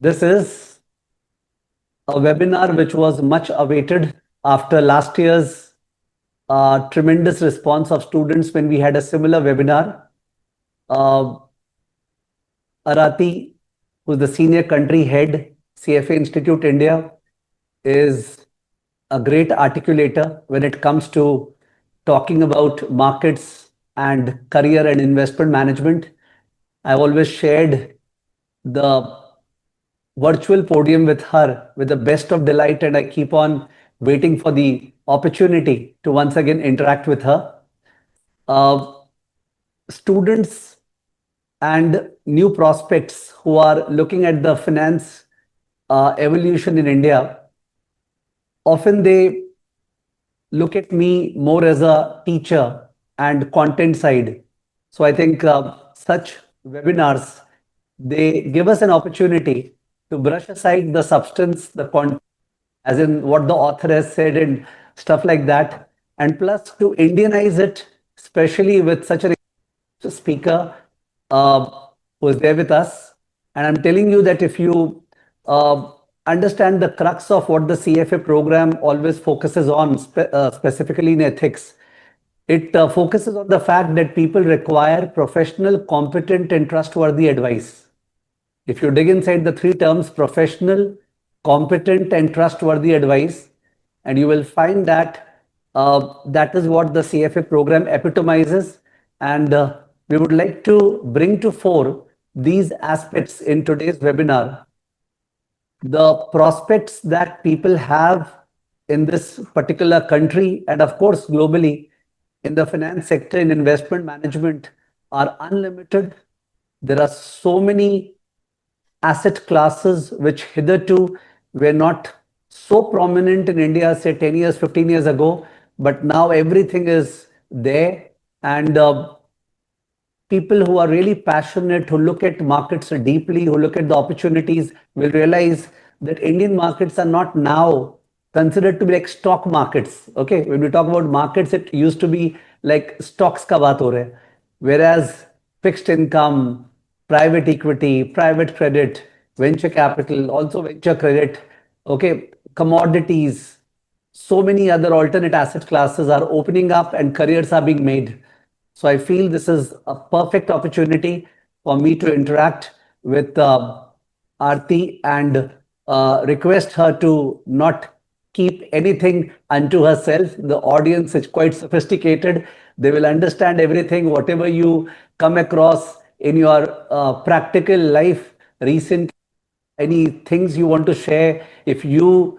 This is a webinar which was much awaited after last year's tremendous response of students when we had a similar webinar. Arati, who's the senior country head, CFA Institute India, is a great articulator when it comes to talking about markets and career and investment management. I've always shared the virtual podium with her with the best of delight, and I keep on waiting for the opportunity to once again interact with her. Students and new prospects who are looking at the finance evolution in India, often they look at me more as a teacher and content side. So I think such webinars, they give us an opportunity to brush aside the substance, the content, as in what the author has said and stuff like that, and plus to Indianize it, especially with such a speaker who is there with us. And I'm telling you that if you understand the crux of what the CFA program always focuses on, specifically in ethics, it focuses on the fact that people require professional, competent, and trustworthy advice. If you dig inside the three terms, professional, competent, and trustworthy advice, and you will find that that is what the CFA program epitomizes. And we would like to bring to fore these aspects in today's webinar. The prospects that people have in this particular country and of course globally in the finance sector and investment management are unlimited. There are so many asset classes which hitherto were not so prominent in India, say 10 years, 15 years ago, but now everything is there. And people who are really passionate, who look at markets deeply, who look at the opportunities, will realize that Indian markets are not now considered to be like stock markets. Okay, when we talk about markets, it used to be like stocks ka baat ho raha hai. Whereas fixed income, private equity, private credit, venture capital, also venture credit, okay, commodities, so many other alternate asset classes are opening up and careers are being made. So I feel this is a perfect opportunity for me to interact with Aarti and request her to not keep anything unto herself. The audience is quite sophisticated. They will understand everything, whatever you come across in your practical life recently, any things you want to share. If you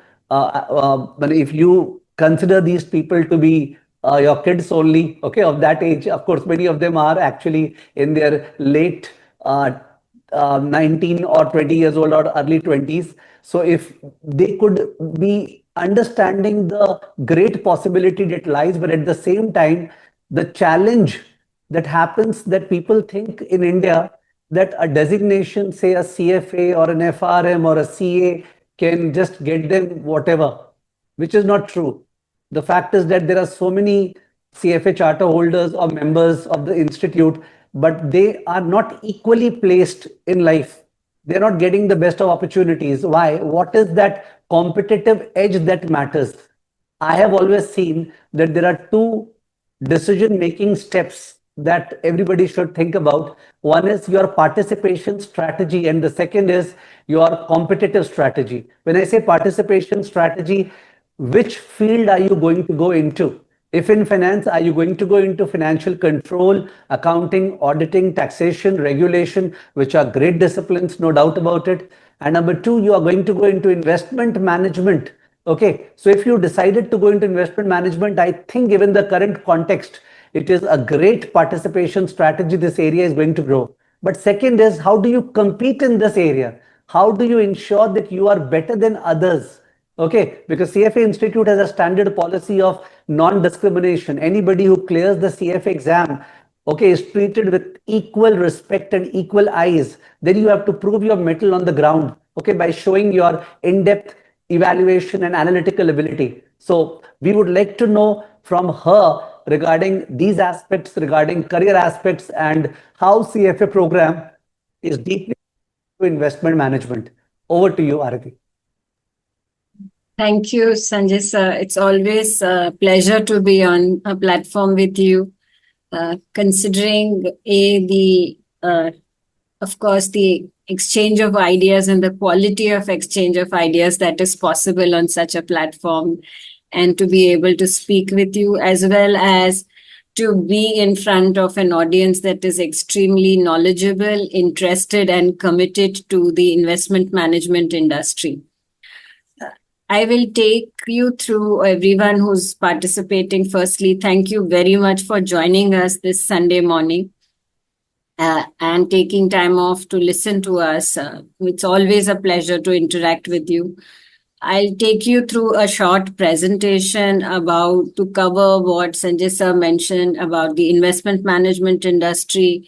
consider these people to be your kids only, okay, of that age, of course, many of them are actually in their late 19 or 20 years old or early 20s. So if they could be understanding the great possibility that lies, but at the same time, the challenge that happens that people think in India that a designation, say a CFA or an FRM or a CA, can just get them whatever, which is not true. The fact is that there are so many CFA charter holders or members of the institute, but they are not equally placed in life. They're not getting the best of opportunities. Why? What is that competitive edge that matters? I have always seen that there are two decision-making steps that everybody should think about. One is your participation strategy, and the second is your competitive strategy. When I say participation strategy, which field are you going to go into? If in finance, are you going to go into financial control, accounting, auditing, taxation, regulation, which are great disciplines, no doubt about it. And number two, you are going to go into investment management. Okay, so if you decided to go into investment management, I think given the current context, it is a great participation strategy. This area is going to grow. But second is, how do you compete in this area? How do you ensure that you are better than others? Okay, because CFA Institute has a standard policy of non-discrimination. Anybody who clears the CFA exam, okay, is treated with equal respect and equal eyes. Then you have to prove your mettle on the ground, okay, by showing your in-depth evaluation and analytical ability. So we would like to know from her regarding these aspects, regarding career aspects, and how CFA program is deeply into investment management. Over to you, Arati. Thank you, Sanjay sir. It's always a pleasure to be on a platform with you. Considering of course, the exchange of ideas and the quality of exchange of ideas that is possible on such a platform, and to be able to speak with you, as well as to be in front of an audience that is extremely knowledgeable, interested, and committed to the investment management industry. I will take you through everyone who's participating. Firstly, thank you very much for joining us this Sunday morning and taking time off to listen to us. It's always a pleasure to interact with you. I'll take you through a short presentation to cover what Sanjay sir mentioned about the investment management industry,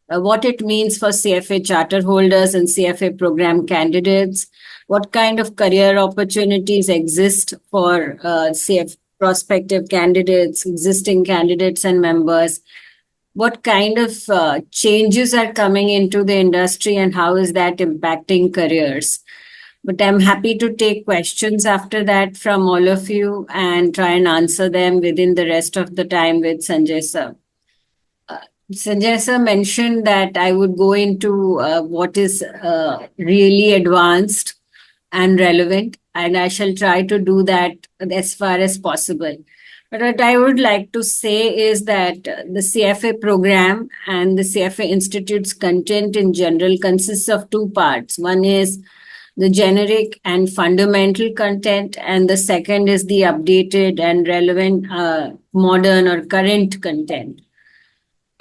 what it means for CFA charter holders and CFA program candidates, what kind of career opportunities exist for CF prospective candidates, existing candidates and members, what kind of changes are coming into the industry and how is that impacting careers. But I'm happy to take questions after that from all of you and try and answer them within the rest of the time with Sanjay sir. Sanjay sir mentioned that I would go into what is really advanced and relevant, and I shall try to do that as far as possible. But what I would like to say is that the CFA program and the CFA Institute's content in general consists of two parts. One is the generic and fundamental content, and the second is the updated and relevant modern or current content.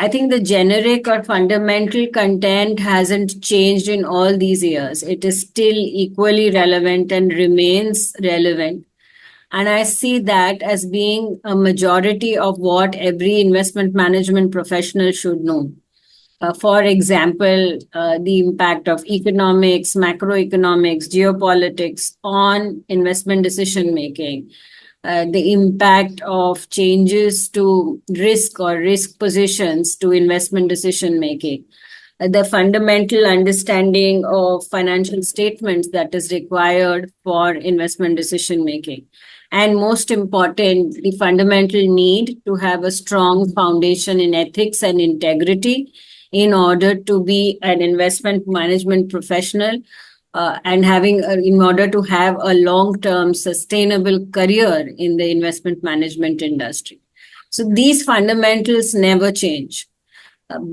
I think the generic or fundamental content hasn't changed in all these years. It is still equally relevant and remains relevant. And I see that as being a majority of what every investment management professional should know. For example, the impact of economics, macroeconomics, geopolitics on investment decision making, the impact of changes to risk or risk positions to investment decision making, the fundamental understanding of financial statements that is required for investment decision making, and most important, the fundamental need to have a strong foundation in ethics and integrity in order to be an investment management professional, and in order to have a long-term sustainable career in the investment management industry. So these fundamentals never change.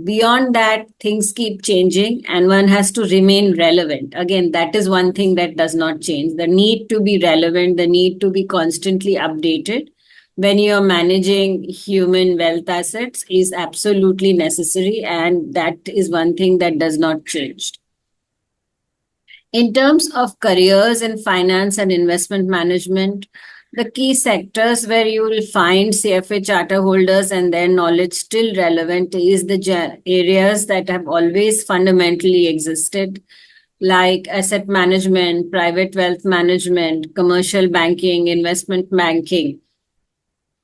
Beyond that, things keep changing and one has to remain relevant. Again, that is one thing that does not change. The need to be relevant, the need to be constantly updated when you're managing human wealth assets is absolutely necessary, and that is one thing that does not change. In terms of careers in finance and investment management, the key sectors where you will find CFA charter holders and their knowledge still relevant is the areas that have always fundamentally existed, like asset management, private wealth management, commercial banking, investment banking.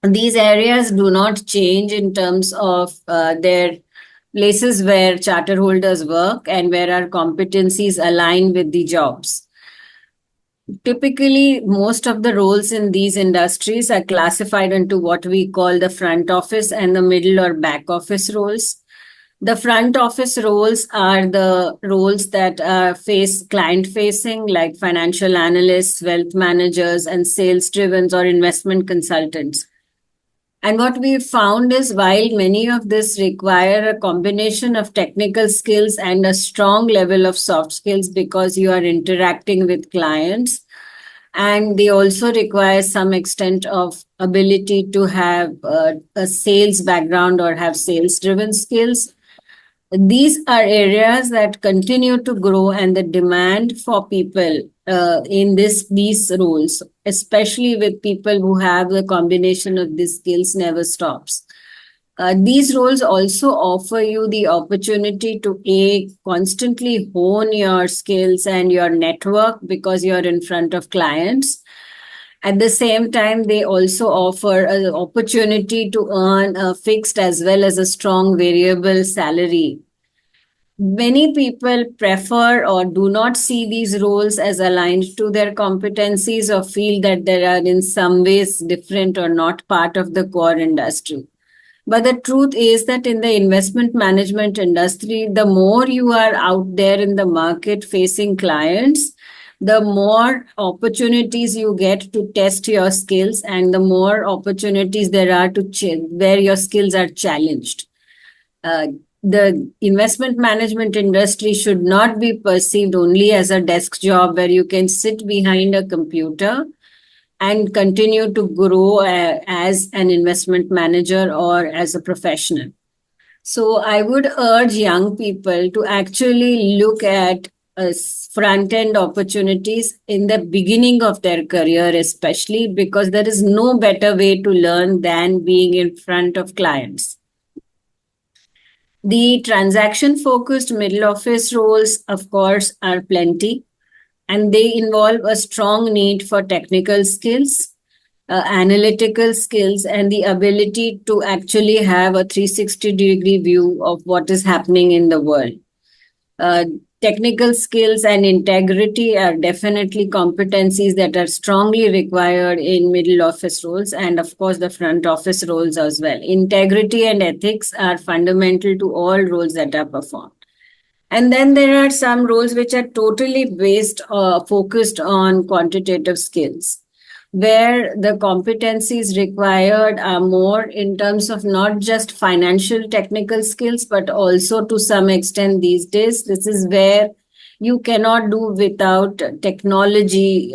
These areas do not change in terms of their places where charter holders work and where our competencies align with the jobs. Typically, most of the roles in these industries are classified into what we call the front office and the middle or back office roles. The front office roles are the roles that are client facing, like financial analysts, wealth managers, and sales driven or investment consultants. And what we found is while many of this require a combination of technical skills and a strong level of soft skills because you are interacting with clients, and they also require some extent of ability to have a sales background or have sales driven skills. These are areas that continue to grow, and the demand for people in these roles, especially with people who have the combination of these skills, never stops. These roles also offer you the opportunity to constantly hone your skills and your network because you're in front of clients. At the same time, they also offer an opportunity to earn a fixed as well as a strong variable salary. many people prefer or do not see these roles as aligned to their competencies or feel that they are in some ways different or not part of the core industry. But the truth is that in the investment management industry, the more you are out there in the market facing clients, the more opportunities you get to test your skills and the more opportunities there are to where your skills are challenged. The investment management industry should not be perceived only as a desk job where you can sit behind a computer and continue to grow as an investment manager or as a professional. So I would urge young people to actually look at front end opportunities in the beginning of their career, especially because there is no better way to learn than being in front of clients. The transaction focused middle office roles, of course, are plenty, and they involve a strong need for technical skills, analytical skills, and the ability to actually have a 360-degree view of what is happening in the world. Technical skills and integrity are definitely competencies that are strongly required in middle office roles and, of course, the front office roles as well. Integrity and ethics are fundamental to all roles that are performed. And then there are some roles which are totally focused on quantitative skills, where the competencies required are more in terms of not just financial technical skills, but also to some extent these days, this is where you cannot do without technology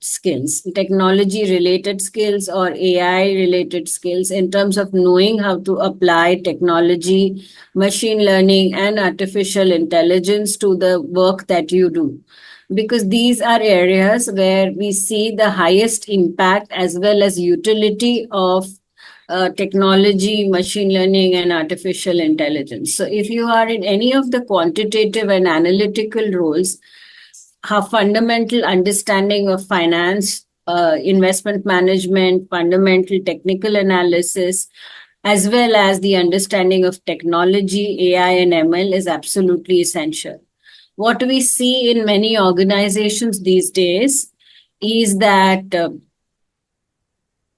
skills, technology related skills or AI related skills in terms of knowing how to apply technology, machine learning, and artificial intelligence to the work that you do. Because these are areas where we see the highest impact as well as utility of technology, machine learning, and artificial intelligence. So if you are in any of the quantitative and analytical roles, have fundamental understanding of finance, investment management, fundamental technical analysis, as well as the understanding of technology, AI, and ML is absolutely essential. What we see in many organizations these days is that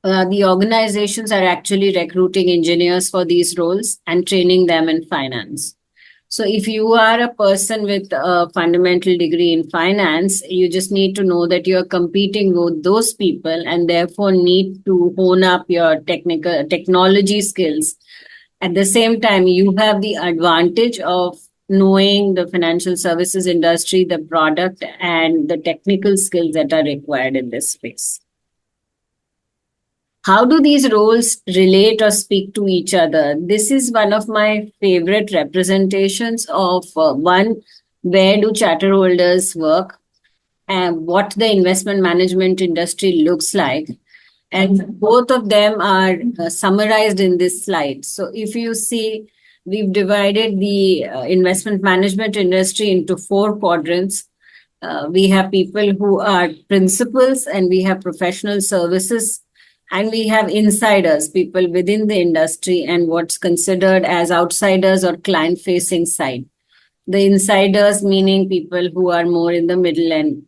the organizations are actually recruiting engineers for these roles and training them in finance. So if you are a person with a fundamental degree in finance, you just need to know that you're competing with those people and therefore need to hone up your technology skills. At the same time, you have the advantage of knowing the financial services industry, the product, and the technical skills that are required in this space. How do these roles relate or speak to each other? This is one of my favorite representations of one, where do charter holders work and what the investment management industry looks like. And both of them are summarized in this slide. So if you see, we've divided the investment management industry into 4 quadrants. We have people who are principals, and we have professional services, and we have insiders, people within the industry, and what's considered as outsiders or client-facing side. The insiders meaning people who are more in the middle and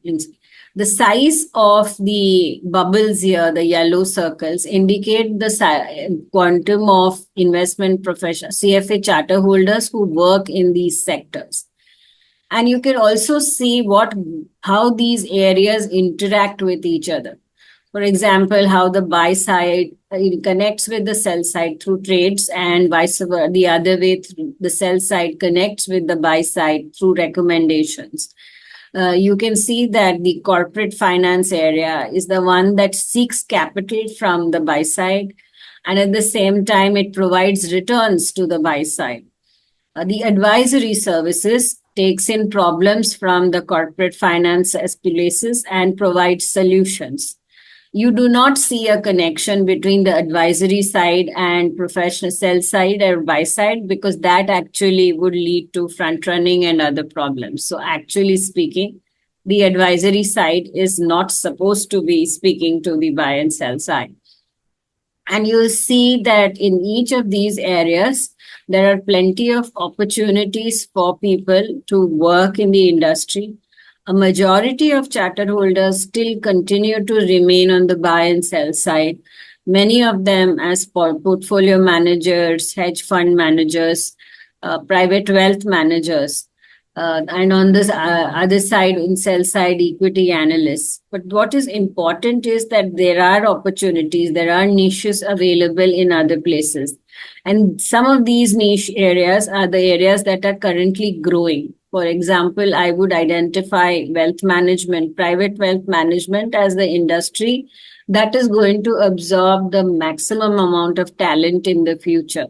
the size of the bubbles here, the yellow circles, indicate the quantum of investment professional CFA charter holders who work in these sectors. And you can also see how these areas interact with each other. For example, how the buy side connects with the sell side through trades, and vice versa, the other way, through the sell side connects with the buy side through recommendations. You can see that the corporate finance area is the one that seeks capital from the buy side, and at the same time, it provides returns to the buy side. The advisory services takes in problems from the corporate finance places and provides solutions. You do not see a connection between the advisory side and professional sell side or buy side, because that actually would lead to front running and other problems. So actually speaking, the advisory side is not supposed to be speaking to the buy and sell side. And you'll see that in each of these areas, there are plenty of opportunities for people to work in the industry. A majority of charter holders still continue to remain on the buy and sell side. Many of them as portfolio managers, hedge fund managers, private wealth managers, and on this other side, in sell side, equity analysts. But what is important is that there are opportunities, there are niches available in other places. And some of these niche areas are the areas that are currently growing. For example, I would identify wealth management, private wealth management as the industry that is going to absorb the maximum amount of talent in the future.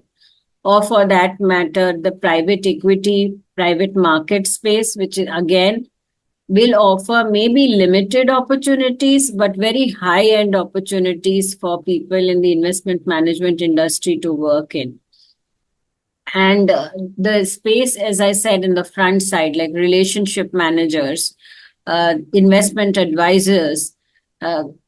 Or for that matter, the private equity, private market space, which again will offer maybe limited opportunities, but very high-end opportunities for people in the investment management industry to work in. And the space, as I said, in the front side, like relationship managers, investment advisors,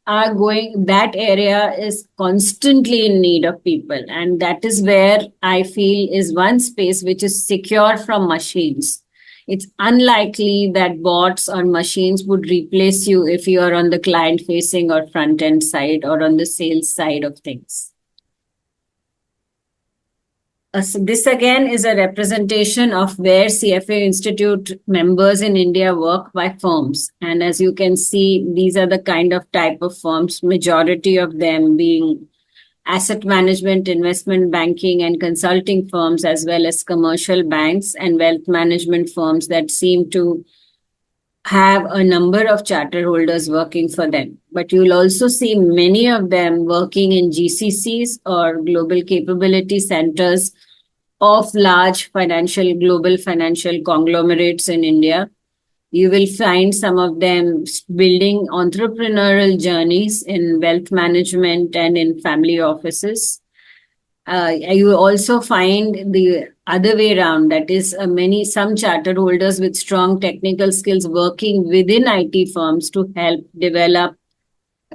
are going, that area is constantly in need of people. And that is where I feel is one space which is secure from machines. It's unlikely that bots or machines would replace you if you are on the client facing or front end side or on the sales side of things. So this again is a representation of where CFA Institute members in India work by firms. And as you can see, these are the kind of type of firms, majority of them being asset management, investment banking and consulting firms, as well as commercial banks and wealth management firms that seem to have a number of charter holders working for them. But you'll also see many of them working in GCCs or global capability centers of large global financial conglomerates in India. You will find some of them building entrepreneurial journeys in wealth management and in family offices. You will also find the other way around, that is some charter holders with strong technical skills working within IT firms to help develop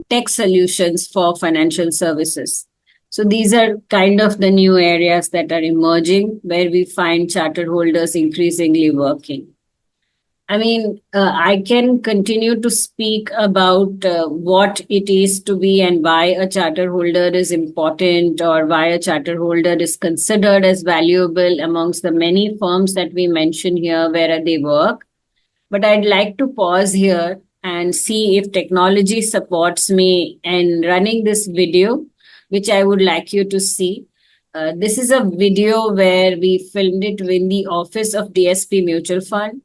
tech solutions for financial services. So these are kind of the new areas that are emerging where we find charter holders increasingly working. I mean, I can continue to speak about what it is to be and why a charter holder is important or why a charter holder is considered as valuable amongst the many firms that we mention here where they work. But I'd like to pause here and see if technology supports me in running this video, which I would like you to see. This is a video where we filmed it in the office of DSP Mutual Fund.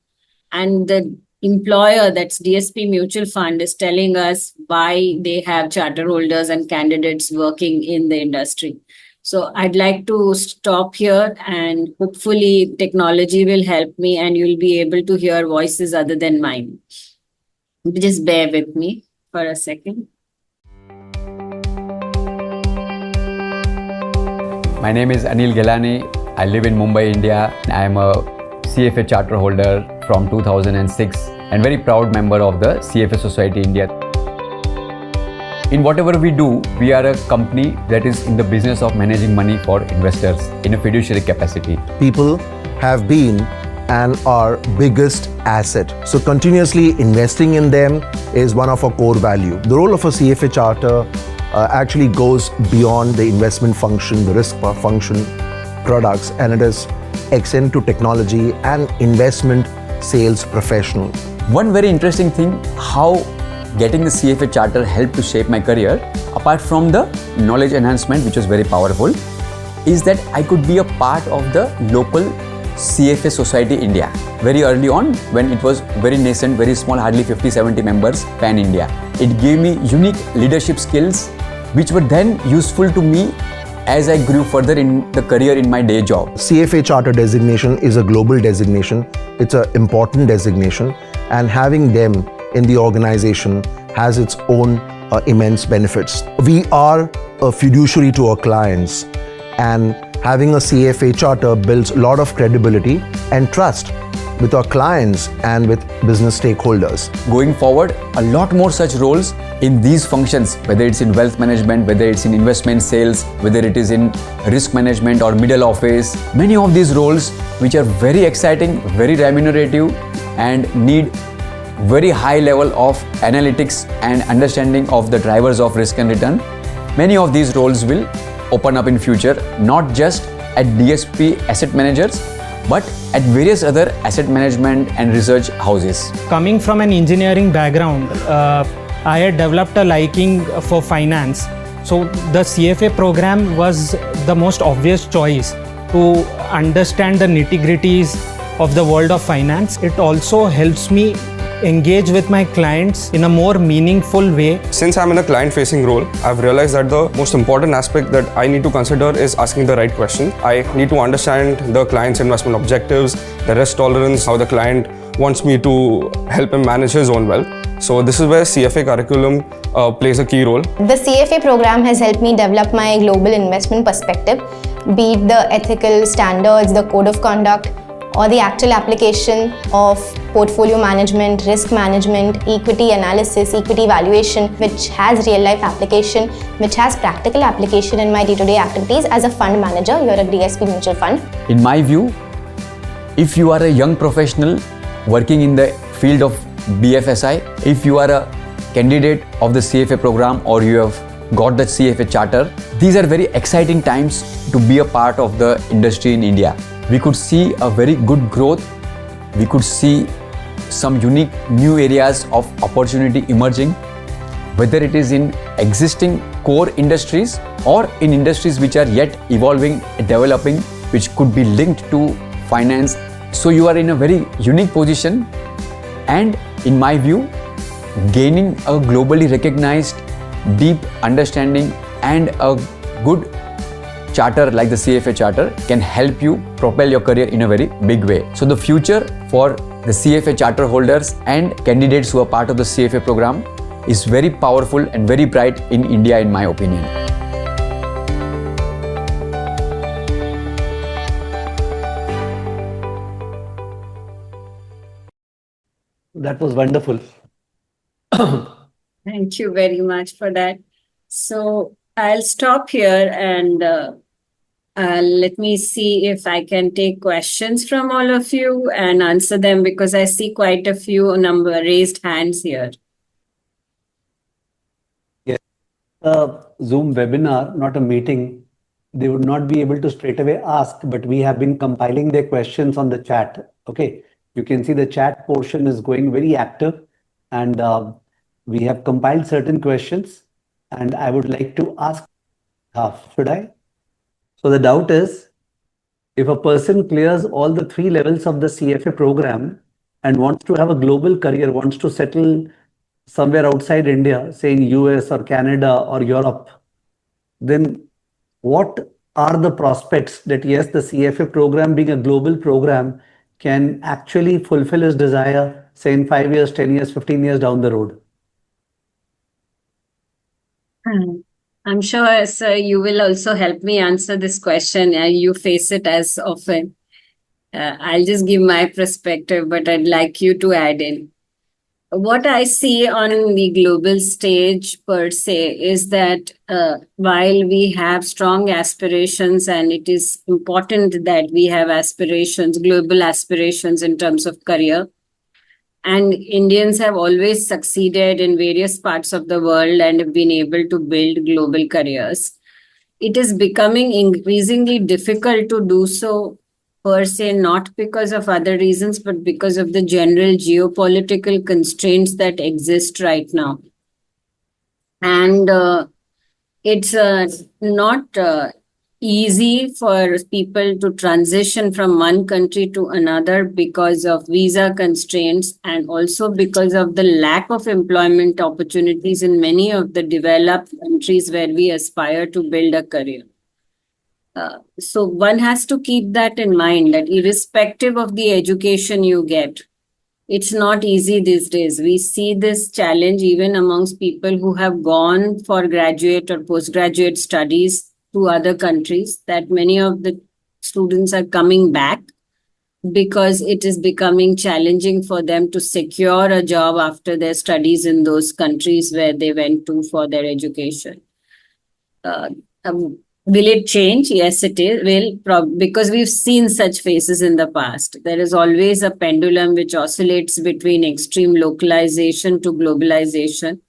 And the employer, that's DSP Mutual Fund, is telling us why they have charter holders and candidates working in the industry. So I'd like to stop here and hopefully technology will help me and you'll be able to hear voices other than mine. Just bear with me for a second. My name is Anil Gelani. I live in Mumbai, India. I am a CFA charter holder from 2006 and very proud member of the CFA Society India. In whatever we do, we are a company that is in the business of managing money for investors in a fiduciary capacity. People have been and our biggest asset. So continuously investing in them is one of our core value. The role of a CFA charter actually goes beyond the investment function, the risk function, products, and it is extend to technology and investment sales professional. One very interesting thing, how getting the CFA charter helped to shape my career, apart from the knowledge enhancement, which was very powerful, is that I could be a part of the local CFA Society India. Very early on, when it was very nascent, very small, hardly 50-70 members, pan-India. It gave me unique leadership skills, which were then useful to me as I grew further in the career in my day job. CFA charter designation is a global designation. It's an important designation, and having them in the organization has its own immense benefits. We are a fiduciary to our clients, and having a CFA charter builds a lot of credibility and trust with our clients and with business stakeholders. Going forward, a lot more such roles in these functions, whether it's in wealth management, whether it's in investment sales, whether it is in risk management or middle office. Many of these roles which are very exciting, very remunerative and need very high level of analytics and understanding of the drivers of risk and return. Many of these roles will open up in future, not just at DSP asset managers, but at various other asset management and research houses. Coming from an engineering background, I had developed a liking for finance. So the CFA program was the most obvious choice to understand the nitty-gritties of the world of finance. It also helps me engage with my clients in a more meaningful way. Since I'm in a client-facing role, I've realized that the most important aspect that I need to consider is asking the right question. I need to understand the client's investment objectives, the risk tolerance, how the client wants me to help him manage his own wealth. So this is where CFA curriculum plays a key role. The CFA program has helped me develop my global investment perspective, be it the ethical standards, the code of conduct, or the actual application of portfolio management, risk management, equity analysis, equity valuation, which has real life application, which has practical application in my day-to-day activities as a fund manager. You're a DSP mutual fund. In my view, if you are a young professional working in the field of BFSI, if you are a candidate of the CFA program or you have got the CFA charter, these are very exciting times to be a part of the industry in India. We could see a very good growth. We could see some unique new areas of opportunity emerging, whether it is in existing core industries or in industries which are yet evolving, developing, which could be linked to finance. So you are in a very unique position and, in my view, gaining a globally recognized deep understanding and a good charter like the CFA charter can help you propel your career in a very big way. So the future for the CFA charter holders and candidates who are part of the CFA program is very powerful and very bright in India, in my opinion. That was wonderful. Thank you very much for that. So I'll stop here and let me see if I can take questions from all of you and answer them, because I see quite a few raised hands here. Yes. Zoom webinar, not a meeting. They would not be able to straight away ask, but we have been compiling their questions on the chat. Okay. You can see the chat portion is going very active, and we have compiled certain questions, and I would like to ask, should I? So the doubt is, if a person clears all the 3 levels of the CFA program and wants to have a global career, wants to settle somewhere outside India, say in US or Canada or Europe, then what are the prospects that, yes, the CFA program being a global program can actually fulfill his desire, say in 5 years, 10 years, 15 years down the road? I'm sure, sir, you will also help me answer this question. You face it as often. I'll just give my perspective, but I'd like you to add in. What I see on the global stage per se is that while we have strong aspirations, and it is important that we have aspirations, global aspirations in terms of career, and Indians have always succeeded in various parts of the world and have been able to build global careers, it is becoming increasingly difficult to do so per se, not because of other reasons, but because of the general geopolitical constraints that exist right now. And it's not easy for people to transition from one country to another because of visa constraints, and also because of the lack of employment opportunities in many of the developed countries where we aspire to build a career. So one has to keep that in mind, that irrespective of the education you get, it's not easy these days. We see this challenge even amongst people who have gone for graduate or postgraduate studies to other countries, that many of the students are coming back because it is becoming challenging for them to secure a job after their studies in those countries where they went to for their education. Uh, will it change? Yes, it is. Because we've seen such phases in the past. There is always a pendulum which oscillates between extreme localization to globalization,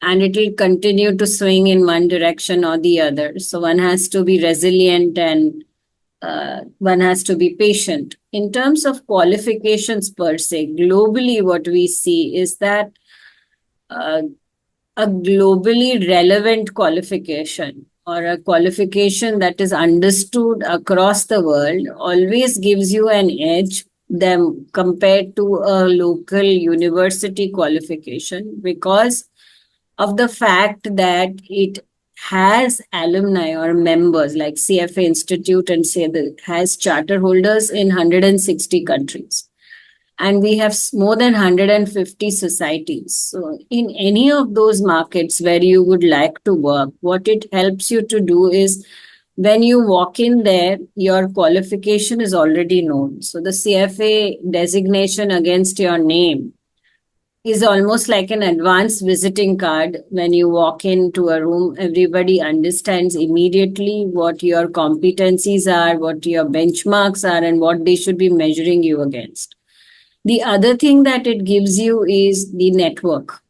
and it will continue to swing in one direction or the other. So one has to be resilient and one has to be patient. In terms of qualifications per se, globally, what we see is that a globally relevant qualification or a qualification that is understood across the world always gives you an edge them compared to a local university qualification, because of the fact that it has alumni or members like CFA Institute and say that has charter holders in 160 countries. And we have more than 150 societies. So in any of those markets where you would like to work, what it helps you to do is when you walk in there, your qualification is already known. So the CFA designation against your name is almost like an advanced visiting card. When you walk into a room, everybody understands immediately what your competencies are, what your benchmarks are, and what they should be measuring you against. The other thing that it gives you is the network.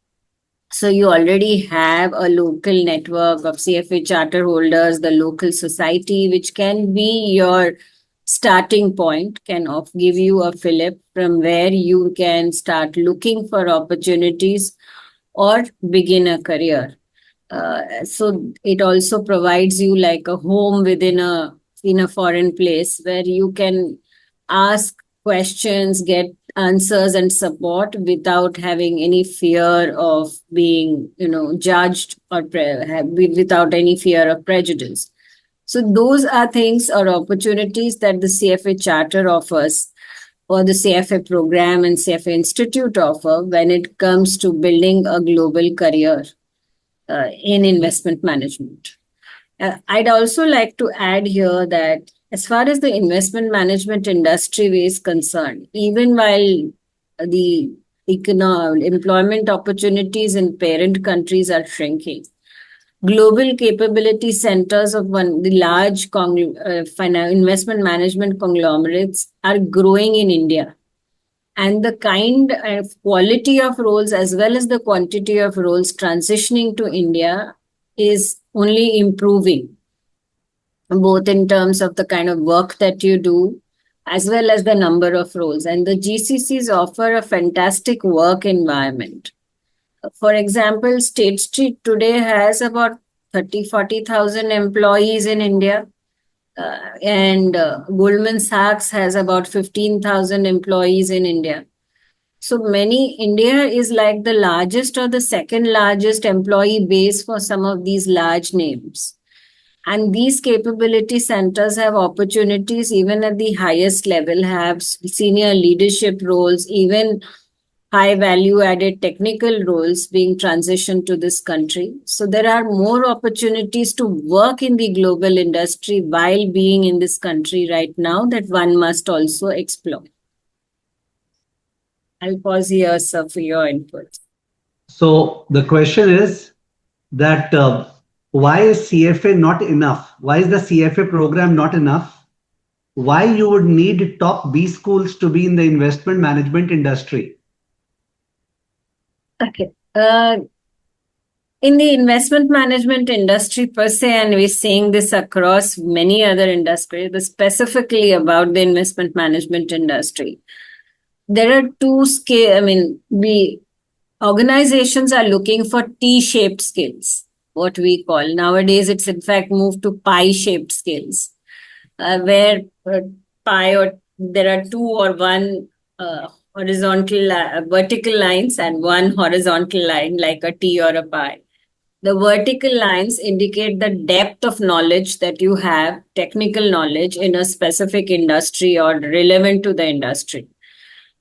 So you already have a local network of CFA charter holders, the local society, which can be your starting point, can give you a fillip from where you can start looking for opportunities or begin a career. So it also provides you like a home within a foreign place where you can ask questions, get answers and support without having any fear of being, judged or without any fear of prejudice. So those are things or opportunities that the CFA Charter offers, or the CFA program and CFA Institute offer when it comes to building a global career in investment management. I'd also like to add here that as far as the investment management industry is concerned, even while the employment opportunities in parent countries are shrinking, global capability centers of the large investment management conglomerates are growing in India. And the kind of quality of roles as well as the quantity of roles transitioning to India is only improving, both in terms of the kind of work that you do as well as the number of roles. And the GCCs offer a fantastic work environment. For example, State Street today has about 40,000 employees in India. And Goldman Sachs has about 15,000 employees in India. So India is like the largest or the second largest employee base for some of these large names. And these capability centers have opportunities even at the highest level, have senior leadership roles, even high value added technical roles being transitioned to this country. So there are more opportunities to work in the global industry while being in this country right now that one must also explore. I'll pause here, sir, for your input. So the question is that why is CFA not enough? Why is the CFA program not enough? Why you would need top B schools to be in the investment management industry? Okay. In the investment management industry per se, and we're seeing this across many other industries, but specifically about the investment management industry, there are two organizations are looking for T-shaped skills, what we call. Nowadays, it's in fact moved to pie-shaped skills, where there are two or one vertical lines and one horizontal line like a T or a pie. The vertical lines indicate the depth of knowledge that you have, technical knowledge in a specific industry or relevant to the industry.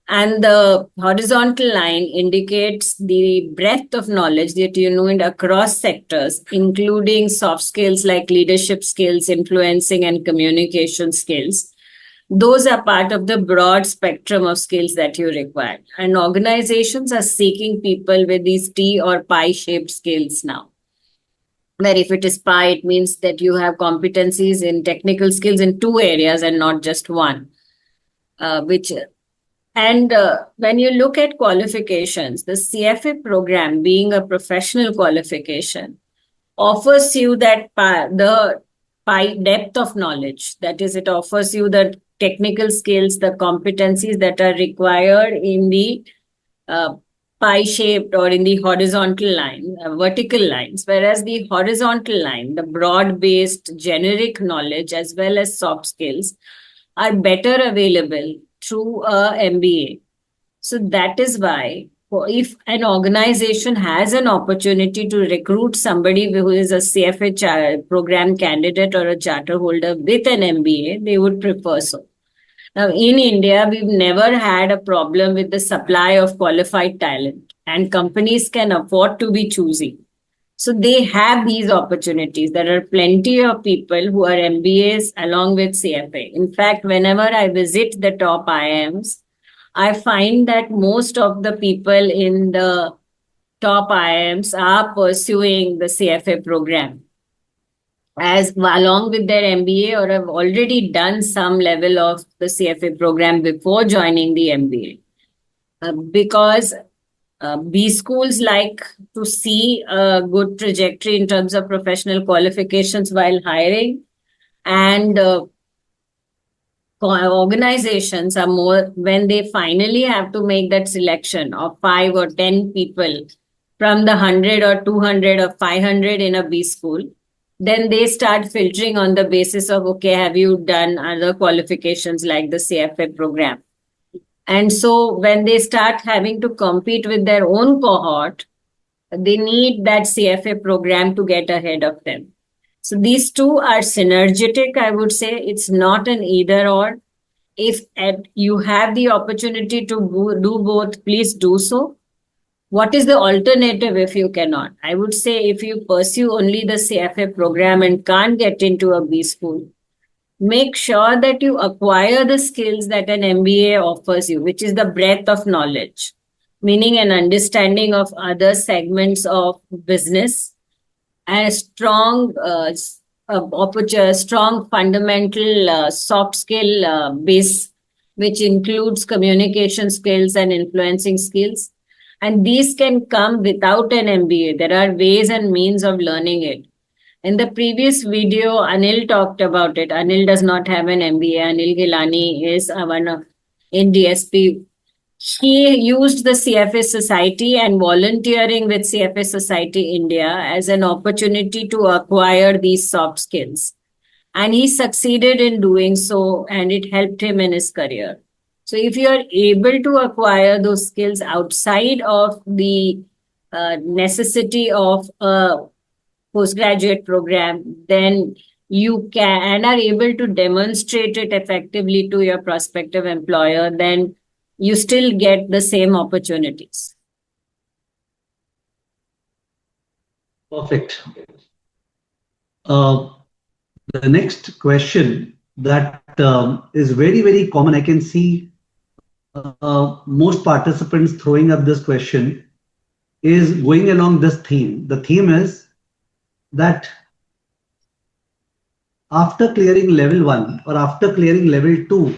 And the horizontal line indicates the breadth of knowledge that you know in across sectors, including soft skills like leadership skills, influencing and communication skills. those are part of the broad spectrum of skills that you require. And organizations are seeking people with these T or pie shaped skills now. Where if it is pie, it means that you have competencies in technical skills in 2 areas and not just one. When you look at qualifications, the CFA program, being a professional qualification, offers you the depth of knowledge. That is, it offers you the technical skills, the competencies that are required in the pie-shaped or in the horizontal line, vertical lines, whereas the horizontal line, the broad-based generic knowledge as well as soft skills are better available through a MBA. So that is why if an organization has an opportunity to recruit somebody who is a CFA program candidate or a charter holder with an MBA, they would prefer so. Now, in India, we've never had a problem with the supply of qualified talent, and companies can afford to be choosy. So they have these opportunities. There are plenty of people who are MBAs along with CFA. In fact, whenever I visit the top IIMs, I find that most of the people in the top IIMs are pursuing the CFA program as along with their MBA, or have already done some level of the CFA program before joining the MBA. Because B schools like to see a good trajectory in terms of professional qualifications while hiring, and organizations are more, when they finally have to make that selection of 5 or 10 people from the 100 or 200 or 500 in a B school, then they start filtering on the basis of, okay, have you done other qualifications like the CFA program? And so when they start having to compete with their own cohort, they need that CFA program to get ahead of them. So these two are synergetic, I would say. It's not an either or. If you have the opportunity to do both, please do so. What is the alternative if you cannot? I would say if you pursue only the CFA program and can't get into a B school, make sure that you acquire the skills that an MBA offers you, which is the breadth of knowledge, meaning an understanding of other segments of business and a strong fundamental soft skill base, which includes communication skills and influencing skills. And these can come without an MBA. There are ways and means of learning it. In the previous video, Anil talked about it. Anil does not have an MBA. Anil Gilani is one of in DSP. He used the CFA Society and volunteering with CFA Society India as an opportunity to acquire these soft skills. And he succeeded in doing so, and it helped him in his career. So if you are able to acquire those skills outside of the necessity of a postgraduate program, then you can and are able to demonstrate it effectively to your prospective employer, then you still get the same opportunities. Perfect. The next question that is very, very common. I can see most participants throwing up this question is going along this theme. The theme is that after clearing level 1 or after clearing level 2,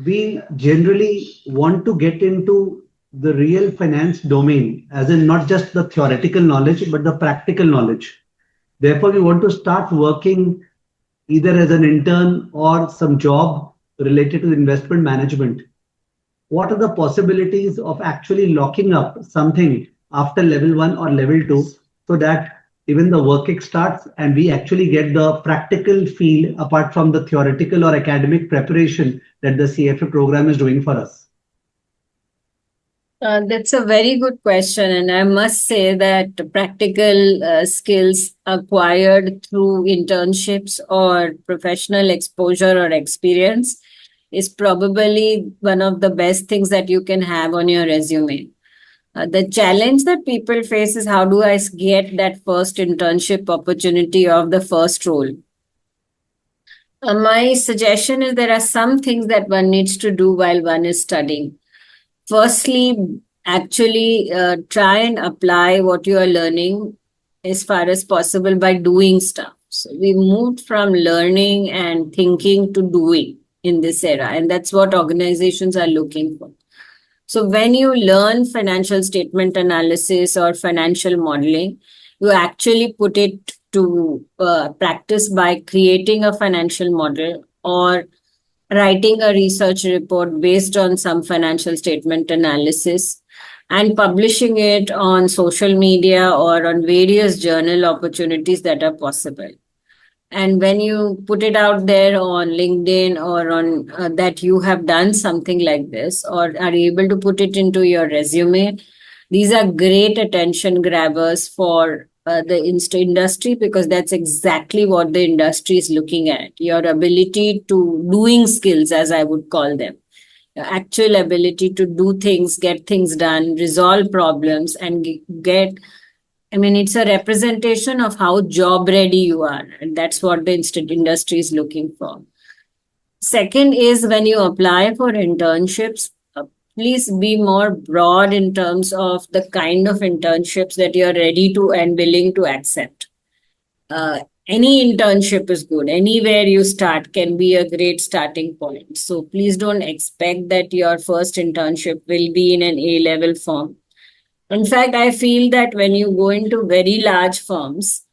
we generally want to get into the real finance domain, as in not just the theoretical knowledge, but the practical knowledge. Therefore, we want to start working either as an intern or some job related to investment management. What are the possibilities of actually locking up something after level 1 or level 2 so that even the work starts and we actually get the practical feel apart from the theoretical or academic preparation that the CFA program is doing for us? That's a very good question. And I must say that practical skills acquired through internships or professional exposure or experience is probably one of the best things that you can have on your resume. The challenge that people face is, how do I get that first internship opportunity of the first role? My suggestion is there are some things that one needs to do while one is studying. Firstly, actually try and apply what you are learning as far as possible by doing stuff. So we moved from learning and thinking to doing in this era, and that's what organizations are looking for. So when you learn financial statement analysis or financial modeling, you actually put it to practice by creating a financial model or writing a research report based on some financial statement analysis and publishing it on social media or on various journal opportunities that are possible. And when you put it out there on LinkedIn or on that you have done something like this or are able to put it into your resume, these are great attention grabbers for the industry, because that's exactly what the industry is looking at. Your ability to doing skills, as I would call them, your actual ability to do things, get things done, resolve problems, and get. I mean, it's a representation of how job ready you are, and that's what the industry is looking for. Second is when you apply for internships, please be more broad in terms of the kind of internships that you're ready to and willing to accept. Any internship is good. Anywhere you start can be a great starting point. So please don't expect that your first internship will be in an A-level firm. In fact, I feel that when you go into very large firms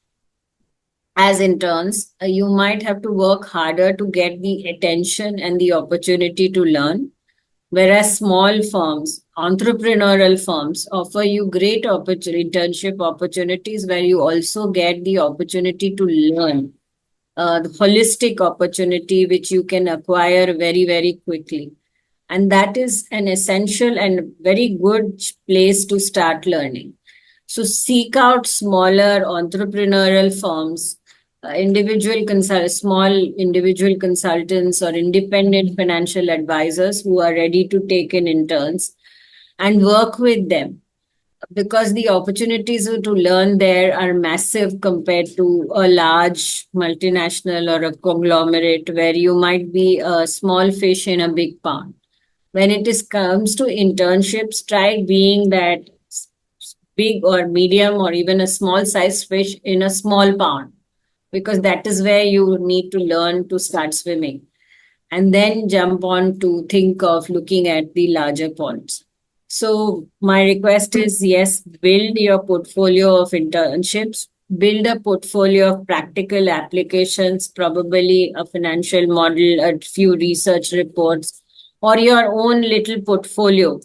as interns, you might have to work harder to get the attention and the opportunity to learn. Whereas small firms, entrepreneurial firms, offer you great internship opportunities where you also get the opportunity to learn, the holistic opportunity which you can acquire very, very quickly. And that is an essential and very good place to start learning. So seek out smaller entrepreneurial firms, small individual consultants or independent financial advisors who are ready to take in interns and work with them, because the opportunities to learn there are massive compared to a large multinational or a conglomerate where you might be a small fish in a big pond. When it comes to internships, try being that big or medium or even a small size fish in a small pond, because that is where you need to learn to start swimming and then jump on to think of looking at the larger ponds. So my request is, yes, build your portfolio of internships, build a portfolio of practical applications, probably a financial model, a few research reports, or your own little portfolio,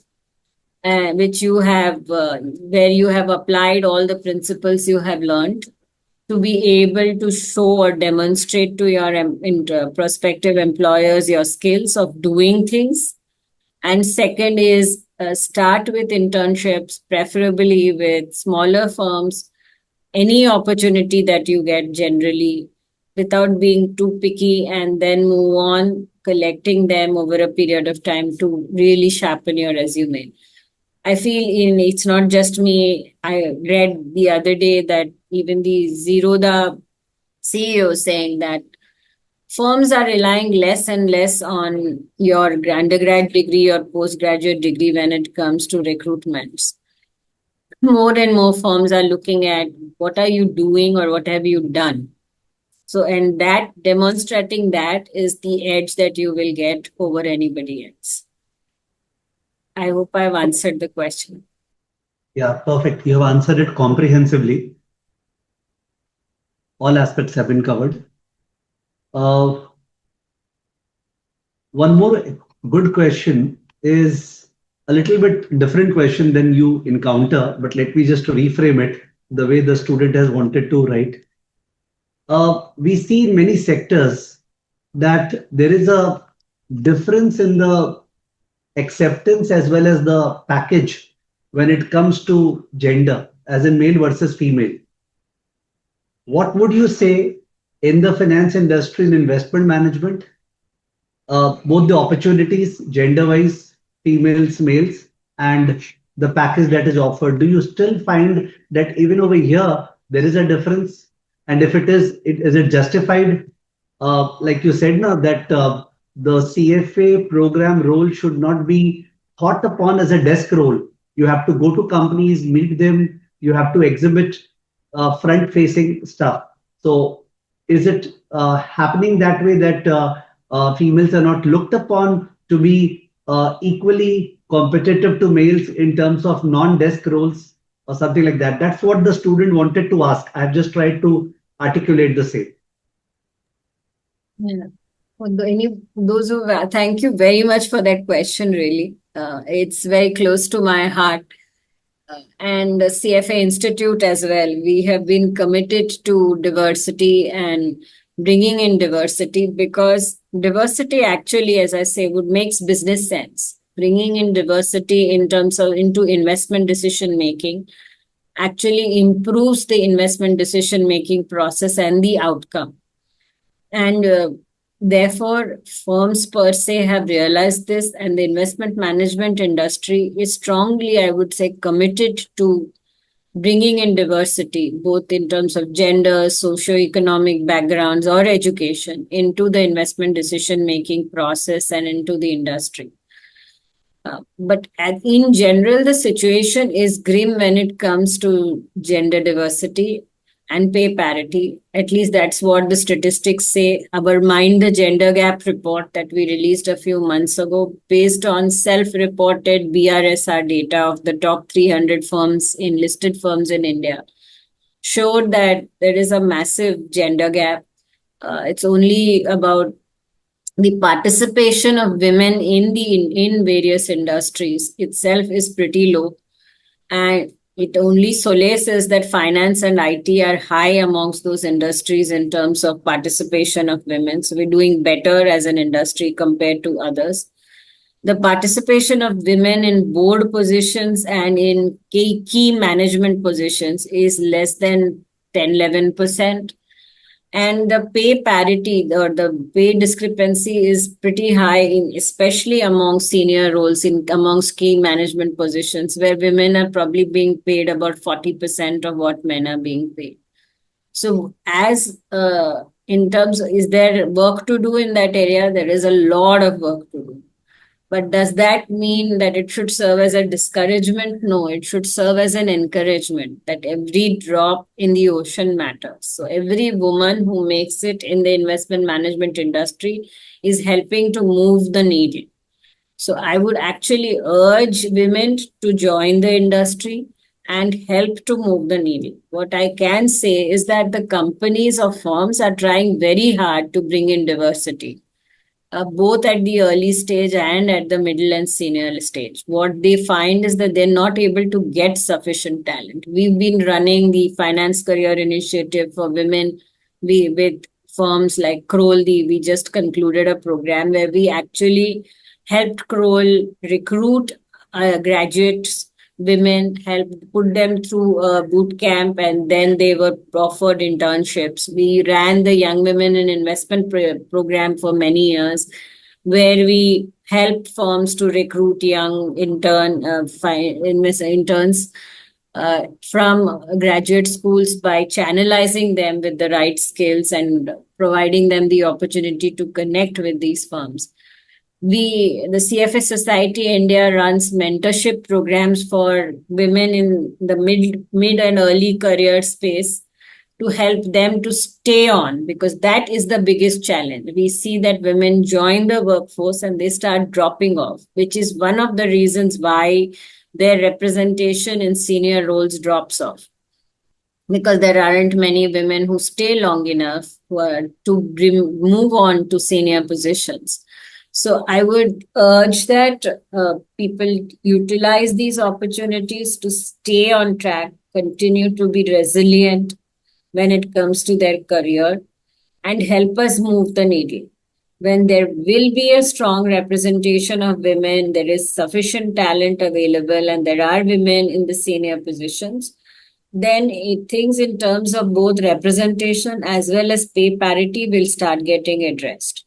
which you have, where you have applied all the principles you have learned, to be able to show or demonstrate to your prospective employers your skills of doing things. And second is start with internships, preferably with smaller firms, any opportunity that you get generally, without being too picky, and then move on collecting them over a period of time to really sharpen your resume. I feel it's not just me. I read the other day that even the Zerodha CEO saying that firms are relying less and less on your undergrad degree or postgraduate degree when it comes to recruitments. More and more firms are looking at what are you doing or what have you done. So, and that demonstrating that is the edge that you will get over anybody else. I hope I've answered the question. Yeah, perfect. You have answered it comprehensively. All aspects have been covered. One more good question is a little bit different question than you encounter, but let me just reframe it the way the student has wanted to write. We see in many sectors that there is a difference in the acceptance as well as the package when it comes to gender, as in male versus female. What would you say in the finance industry and investment management, both the opportunities gender-wise, females, males, and the package that is offered? Do you still find that even over here there is a difference? And if it is it justified? like you said now, that the CFA program role should not be thought upon as a desk role. You have to go to companies, meet them, you have to exhibit front facing stuff. So is it happening that way, that females are not looked upon to be equally competitive to males in terms of non-desk roles or something like that? That's what the student wanted to ask. I've just tried to articulate the same. Yeah. Those who thank you very much for that question. Really, it's very close to my heart, and the CFA Institute as well. We have been committed to diversity and bringing in diversity, because diversity actually, as I say, would makes business sense. Bringing in diversity in terms of into investment decision making actually improves the investment decision making process and the outcome. And therefore, firms per se have realized this, and the investment management industry is strongly, I would say, committed to bringing in diversity, both in terms of gender, socio-economic backgrounds, or education, into the investment decision making process and into the industry. But in general, the situation is grim when it comes to gender diversity and pay parity. At least that's what the statistics say. Our Mind the Gender Gap report that we released a few months ago, based on self-reported BRSR data of the top 300 firms in listed firms in India, showed that there is a massive gender gap. It's only about the participation of women in various industries itself is pretty low, and it only solaces that finance and IT are high amongst those industries in terms of participation of women. So we're doing better as an industry compared to others. The participation of women in board positions and in key management positions is less than 10-11%. And the pay parity or the pay discrepancy is pretty high, especially among senior roles amongst key management positions, where women are probably being paid about 40% of what men are being paid. So as in terms of, is there work to do in that area? There is a lot of work to do. But does that mean that it should serve as a discouragement? No, it should serve as an encouragement that every drop in the ocean matters. So every woman who makes it in the investment management industry is helping to move the needle. So I would actually urge women to join the industry and help to move the needle. What I can say is that the companies or firms are trying very hard to bring in diversity. Both at the early stage and at the middle and senior stage. What they find is that they're not able to get sufficient talent. We've been running the Finance Career Initiative for women with firms like Kroll. We just concluded a program where we actually helped Kroll recruit graduates, women, helped put them through a boot camp, and then they were offered internships. We ran the Young Women in Investment program for many years, where we helped firms to recruit young interns from graduate schools by channelizing them with the right skills and providing them the opportunity to connect with these firms. The CFA Society India runs mentorship programs for women in the mid and early career space to help them to stay on, because that is the biggest challenge. We see that women join the workforce and they start dropping off, which is one of the reasons why their representation in senior roles drops off, because there aren't many women who stay long enough to move on to senior positions. So I would urge that people utilize these opportunities to stay on track, continue to be resilient when it comes to their career, and help us move the needle. When there will be a strong representation of women, there is sufficient talent available, and there are women in the senior positions, then things in terms of both representation as well as pay parity will start getting addressed.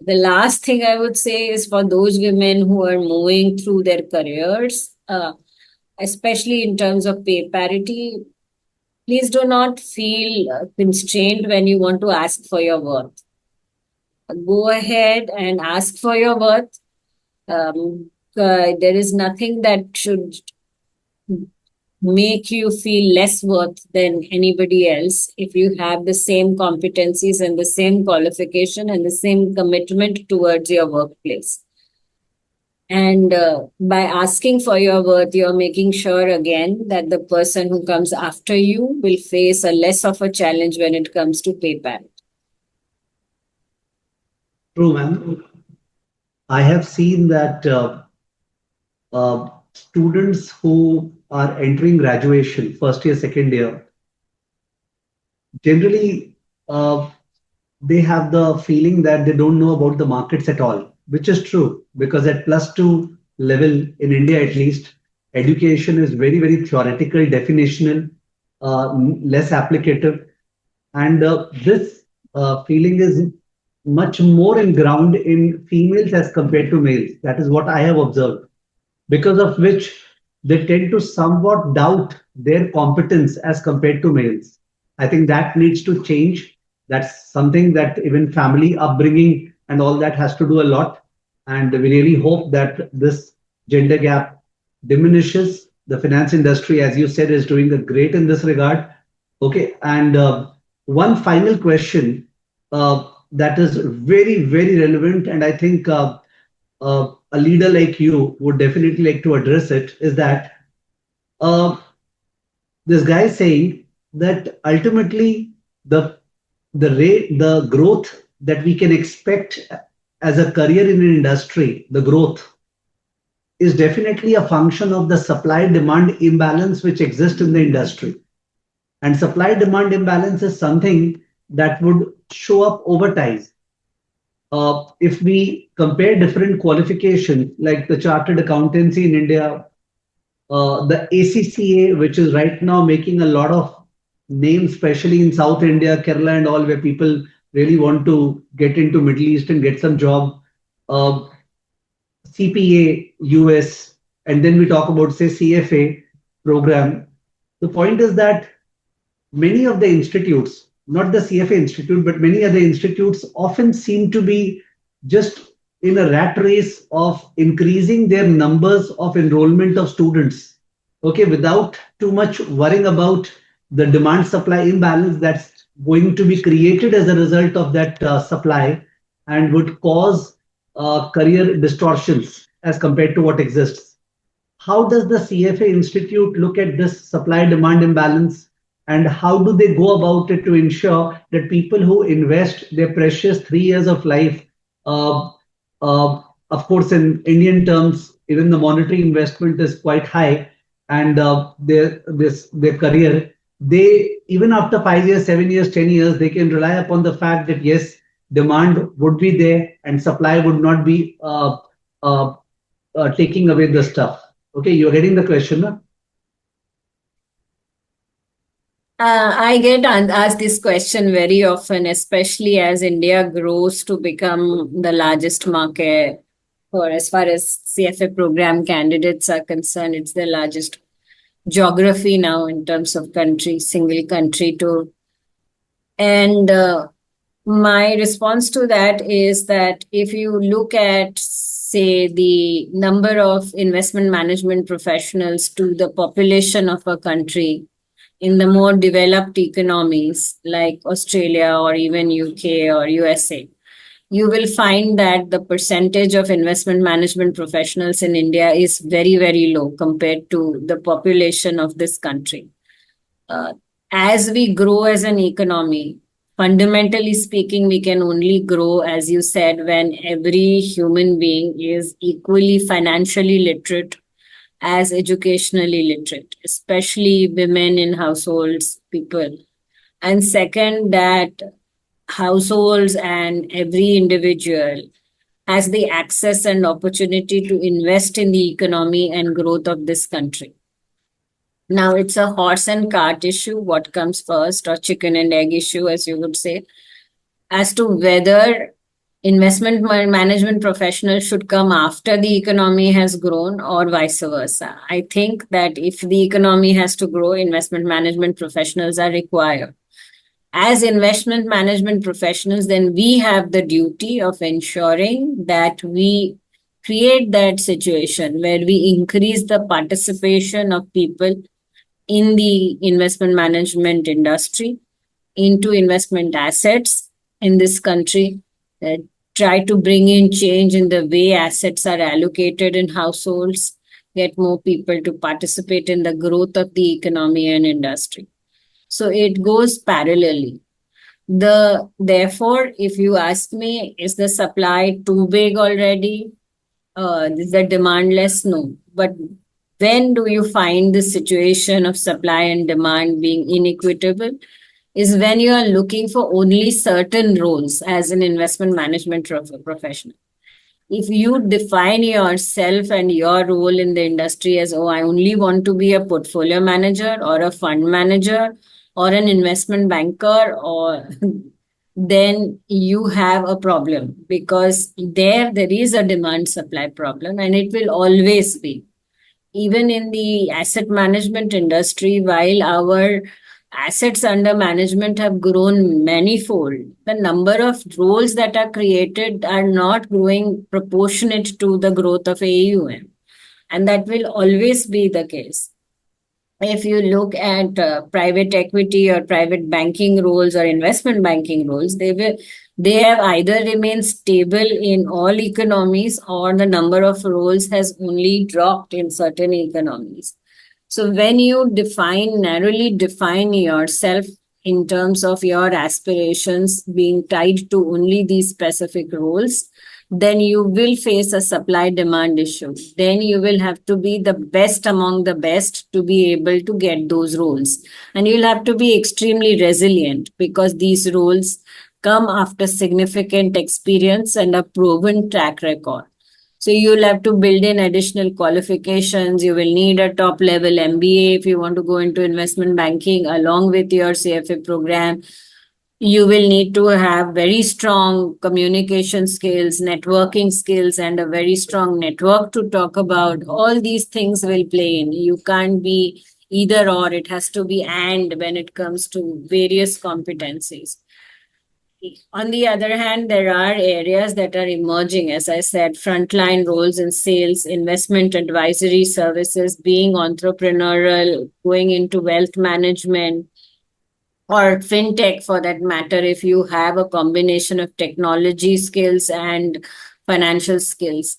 The last thing I would say is for those women who are moving through their careers, especially in terms of pay parity, please do not feel constrained when you want to ask for your worth. go ahead and ask for your worth. There is nothing that should make you feel less worth than anybody else if you have the same competencies and the same qualification and the same commitment towards your workplace. And by asking for your worth, you're making sure again that the person who comes after you will face a less of a challenge when it comes to pay parity. True, ma'am. I have seen that students who are entering graduation, first year, second year, generally they have the feeling that they don't know about the markets at all, which is true because at +2 level in India at least, education is very, very theoretical, definitional, less applicative. And this feeling is much more in ground in females as compared to males. That is what I have observed, because of which they tend to somewhat doubt their competence as compared to males. I think that needs to change. That's something that even family upbringing and all that has to do a lot. And we really hope that this gender gap diminishes. The finance industry, as you said, is doing a great in this regard. Okay, and one final question that is very, very relevant, and I think a leader like you would definitely like to address it, is that uh, this guy is saying that ultimately the growth that we can expect as a career in an industry, the growth is definitely a function of the supply demand imbalance which exists in the industry. And supply demand imbalance is something that would show up over time. If we compare different qualifications, like the chartered accountancy in India, the ACCA, which is right now making a lot of names, especially in South India, Kerala, and all, where people really want to get into Middle East and get some job. CPA, US, and then we talk about, say, CFA program. The point is that many of the institutes, not the CFA Institute, but many other institutes often seem to be just in a rat race of increasing their numbers of enrollment of students, okay, without too much worrying about the demand supply imbalance that's going to be created as a result of that supply and would cause career distortions as compared to what exists. How does the CFA Institute look at this supply demand imbalance, and how do they go about it to ensure that people who invest their precious 3 years of life, uh, of course, in Indian terms, even the monetary investment is quite high, and their career, they, even after 5 years, 7 years, 10 years, they can rely upon the fact that yes, demand would be there and supply would not be taking away the stuff. Okay, you're getting the question, no? I get asked this question very often, especially as India grows to become the largest market for, as far as CFA program candidates are concerned. It's the largest geography now in terms of country, single country to. And my response to that is that if you look at, say, the number of investment management professionals to the population of a country, in the more developed economies like Australia or even UK or USA, you will find that the percentage of investment management professionals in India is very, very low compared to the population of this country. As we grow as an economy, fundamentally speaking, we can only grow, as you said, when every human being is equally financially literate as educationally literate, especially women in households, people. And second, that households and every individual has the access and opportunity to invest in the economy and growth of this country. Now, it's a horse and cart issue, what comes first, or chicken and egg issue, as you would say, as to whether investment management professionals should come after the economy has grown or vice versa. I think that if the economy has to grow, investment management professionals are required. as investment management professionals, then we have the duty of ensuring that we create that situation where we increase the participation of people in the investment management industry, into investment assets in this country, try to bring in change in the way assets are allocated in households, get more people to participate in the growth of the economy and industry. So it goes parallelly. Therefore, if you ask me, is the supply too big already? Is the demand less? No. But when do you find the situation of supply and demand being inequitable? Is when you are looking for only certain roles as an investment management professional. If you define yourself and your role in the industry as, oh, I only want to be a portfolio manager or a fund manager or an investment banker, or then you have a problem, because there is a demand supply problem, and it will always be. Even in the asset management industry, while our assets under management have grown manifold, the number of roles that are created are not growing proportionate to the growth of AUM. And that will always be the case. If you look at private equity or private banking roles or investment banking roles, they have either remained stable in all economies, or the number of roles has only dropped in certain economies. So when you narrowly define yourself in terms of your aspirations being tied to only these specific roles, then you will face a supply demand issue. Then you will have to be the best among the best to be able to get those roles. And you'll have to be extremely resilient, because these roles come after significant experience and a proven track record. So you'll have to build in additional qualifications. You will need a top level MBA if you want to go into investment banking along with your CFA program. You will need to have very strong communication skills, networking skills, and a very strong network to talk about. All these things will play in. You can't be either or. It has to be and when it comes to various competencies. On the other hand, there are areas that are emerging, as I said, frontline roles in sales, investment advisory services, being entrepreneurial, going into wealth management, or fintech for that matter, if you have a combination of technology skills and financial skills.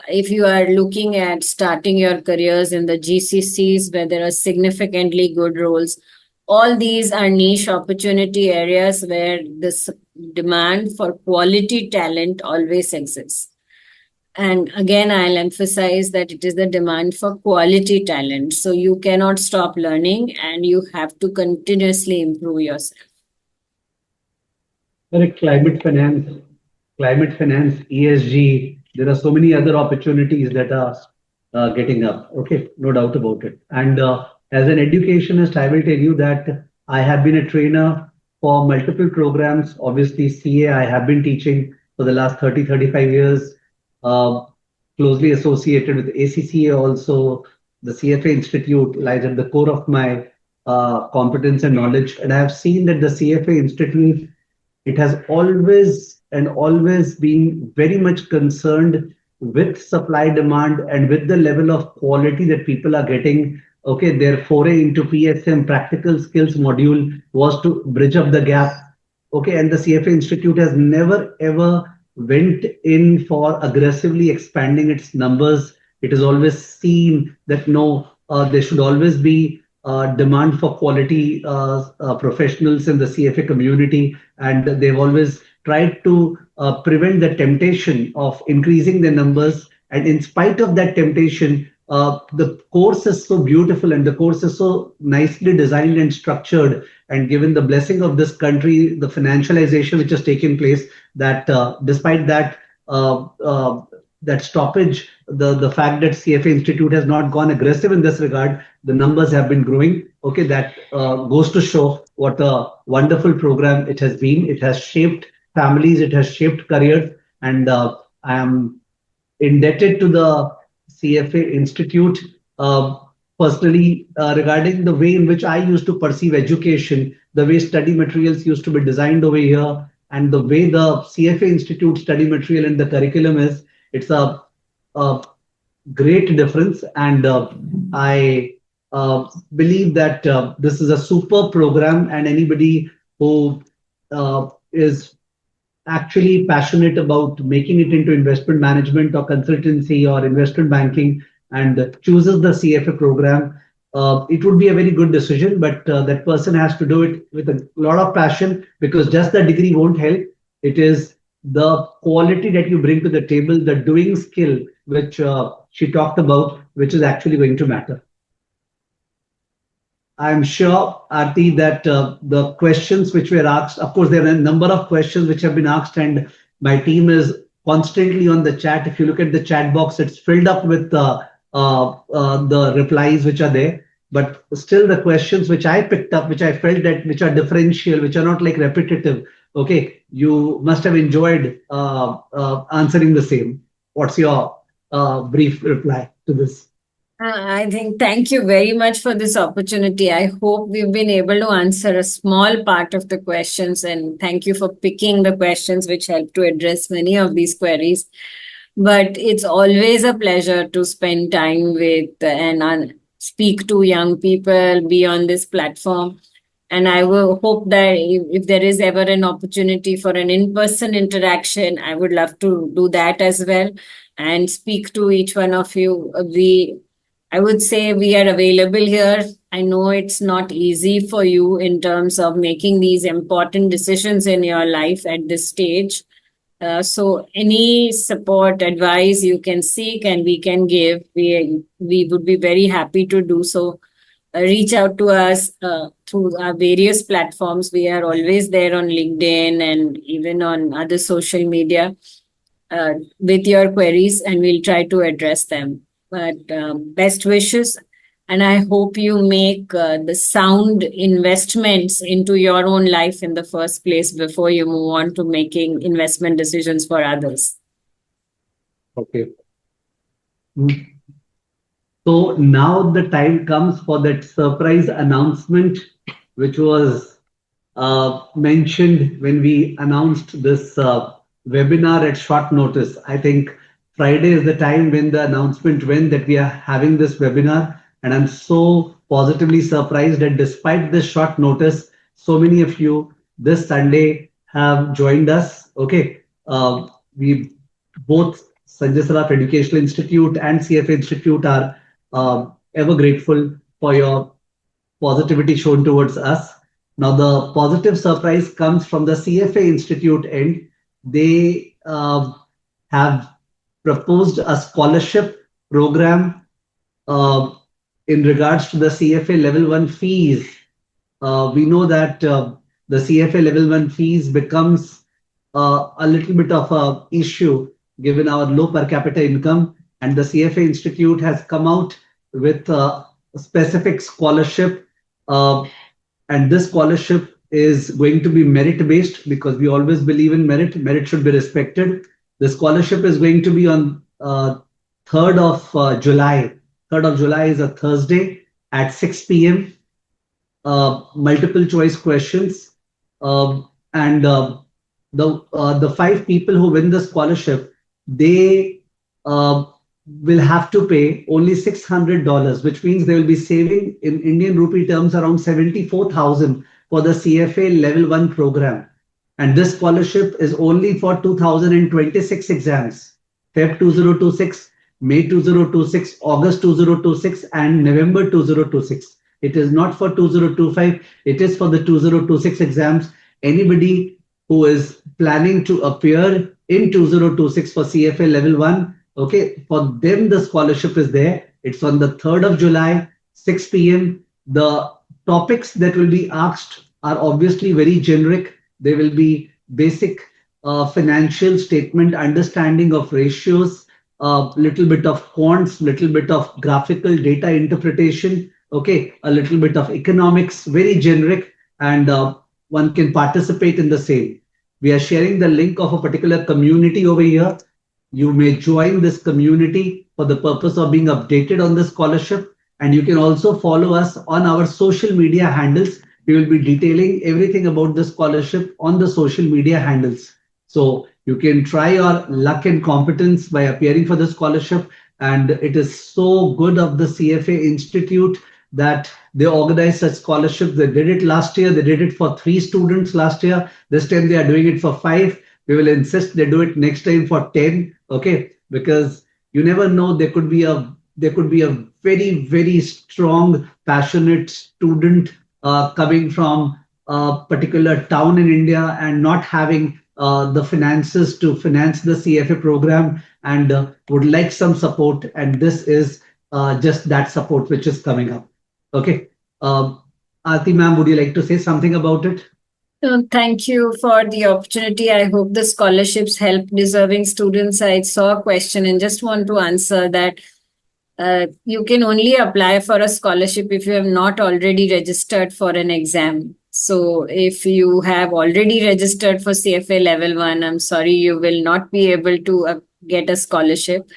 If you are looking at starting your careers in the GCCs where there are significantly good roles, all these are niche opportunity areas where the demand for quality talent always exists. And again, I'll emphasize that it is the demand for quality talent. So you cannot stop learning, and you have to continuously improve yourself. Climate finance, ESG, there are so many other opportunities that are getting up. Okay, no doubt about it. And as an educationist, I will tell you that I have been a trainer for multiple programs. Obviously, CA, I have been teaching for the last 35 years, closely associated with ACCA also. The CFA Institute lies at the core of my competence and knowledge. And I have seen that the CFA Institute, it has always been very much concerned with supply demand and with the level of quality that people are getting. Okay, their foray into PSM practical skills module was to bridge up the gap. Okay, and the CFA Institute has never ever went in for aggressively expanding its numbers. It has always seen that no, there should always be demand for quality professionals in the CFA community, and they've always tried to prevent the temptation of increasing their numbers. And in spite of that temptation, the course is so beautiful and the course is so nicely designed and structured, and given the blessing of this country, the financialization which has taken place, that despite that that stoppage, the fact that CFA Institute has not gone aggressive in this regard, the numbers have been growing. Okay, that goes to show what a wonderful program it has been. It has shaped families, it has shaped careers, and I am indebted to the CFA Institute personally regarding the way in which I used to perceive education, the way study materials used to be designed over here, and the way the CFA Institute study material and the curriculum is, it's a great difference. And I believe that this is a super program, and anybody who is actually passionate about making it into investment management or consultancy or investment banking and chooses the CFA program, it would be a very good decision. But that person has to do it with a lot of passion, because just the degree won't help. It is the quality that you bring to the table, the doing skill, which she talked about, which is actually going to matter. I'm sure, Aarti, that the questions which were asked, of course, there are a number of questions which have been asked, and my team is constantly on the chat. If you look at the chat box, it's filled up with the replies which are there. But still, the questions which I picked up, which I felt that which are differential, which are not like repetitive. Okay, you must have enjoyed answering the same. What's your brief reply to this? I think thank you very much for this opportunity. I hope we've been able to answer a small part of the questions, and thank you for picking the questions which help to address many of these queries. But it's always a pleasure to spend time with and speak to young people, be on this platform. And I will hope that if there is ever an opportunity for an in-person interaction, I would love to do that as well and speak to each one of you. I would say we are available here. I know it's not easy for you in terms of making these important decisions in your life at this stage. So any support, advice you can seek and we can give, we would be very happy to do so. Reach out to us through our various platforms. We are always there on LinkedIn and even on other social media with your queries, and we'll try to address them. But best wishes, and I hope you make the sound investments into your own life in the first place before you move on to making investment decisions for others. Okay. So now the time comes for that surprise announcement, which was mentioned when we announced this webinar at short notice. I think Friday is the time when the announcement went that we are having this webinar. And I'm so positively surprised that despite this short notice, so many of you this Sunday have joined us. Okay. We both, Sanjay Saraf Educational Institute and CFA Institute, are ever grateful for your positivity shown towards us. Now, the positive surprise comes from the CFA Institute end. They have proposed a scholarship program in regards to the CFA Level 1 fees. We know that the CFA Level 1 fees becomes a little bit of an issue given our low per capita income, and the CFA Institute has come out with a specific scholarship, and this scholarship is going to be merit-based, because we always believe in merit. Merit should be respected. The scholarship is going to be on 3rd of July. 3rd of July is a Thursday at 6 p.m. Multiple choice questions, and the 5 people who win the scholarship, they will have to pay only $600, which means they will be saving in Indian rupee terms around 74,000 for the CFA Level 1 program. And this scholarship is only for 2026 exams, Feb 2026, May 2026, August 2026, and November 2026. It is not for 2025. It is for the 2026 exams. Anybody who is planning to appear in 2026 for CFA Level 1, okay, for them the scholarship is there. It's on the 3rd of July, 6 p.m. The topics that will be asked are obviously very generic. They will be basic financial statement, understanding of ratios, a little bit of quants, little bit of graphical data interpretation, okay, a little bit of economics, very generic, and one can participate in the same. We are sharing the link of a particular community over here. You may join this community for the purpose of being updated on the scholarship. And you can also follow us on our social media handles. We will be detailing everything about the scholarship on the social media handles. So you can try your luck and competence by appearing for the scholarship. And it is so good of the CFA Institute that they organize such scholarships. They did it last year. They did it for 3 students last year. This time they are doing it for 5. We will insist they do it next time for 10. Okay, because you never know, there could be a very, very strong, passionate student coming from a particular town in India and not having the finances to finance the CFA program, and would like some support. And this is just that support which is coming up. Okay. Aarti ma'am, would you like to say something about it? Thank you for the opportunity. I hope the scholarships help deserving students. I saw a question and just want to answer that. You can only apply for a scholarship if you have not already registered for an exam. So if you have already registered for CFA level 1, I'm sorry, you will not be able to get a scholarship.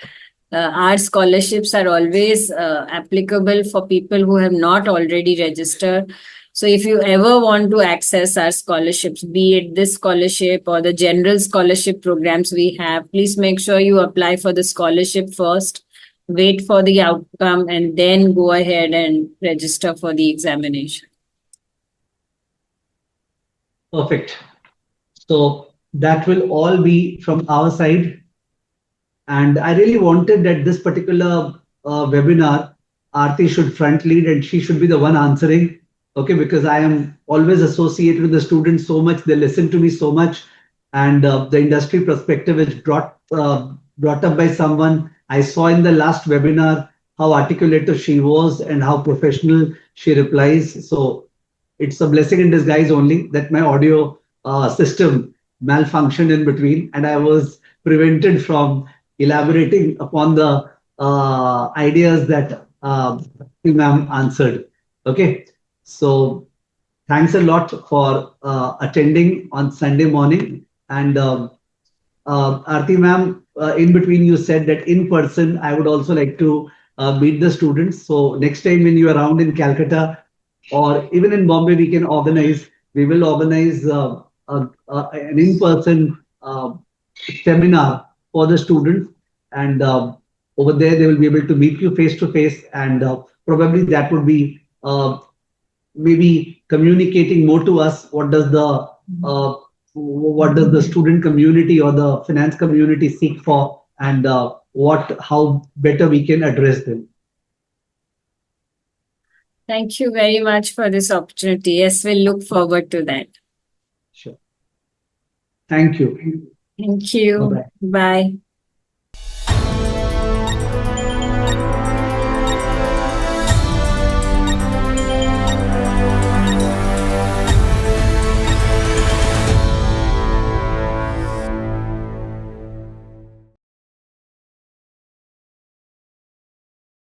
Our scholarships are always applicable for people who have not already registered. So if you ever want to access our scholarships, be it this scholarship or the general scholarship programs we have, please make sure you apply for the scholarship first, wait for the outcome, and then go ahead and register for the examination. Perfect. So that will all be from our side. And I really wanted that this particular webinar, Aarti should front lead and she should be the one answering. Okay, because I am always associated with the students so much, they listen to me so much, and the industry perspective is brought up by someone. I saw in the last webinar how articulate she was and how professional she replies. So it's a blessing in disguise only that my audio system malfunctioned in between, and I was prevented from elaborating upon the ideas that ma'am answered. Okay. So thanks a lot for attending on Sunday morning. And Aarti ma'am, in between you said that in person, I would also like to meet the students. So next time when you're around in Calcutta or even in Bombay, we will organize an in-person seminar for the students. And over there, they will be able to meet you face to face. And probably that would be maybe communicating more to us what does the student community or the finance community seek for, and how better we can address them. Thank you very much for this opportunity. Yes, we'll look forward to that. Sure. Thank you. Thank you. Bye-bye. Bye.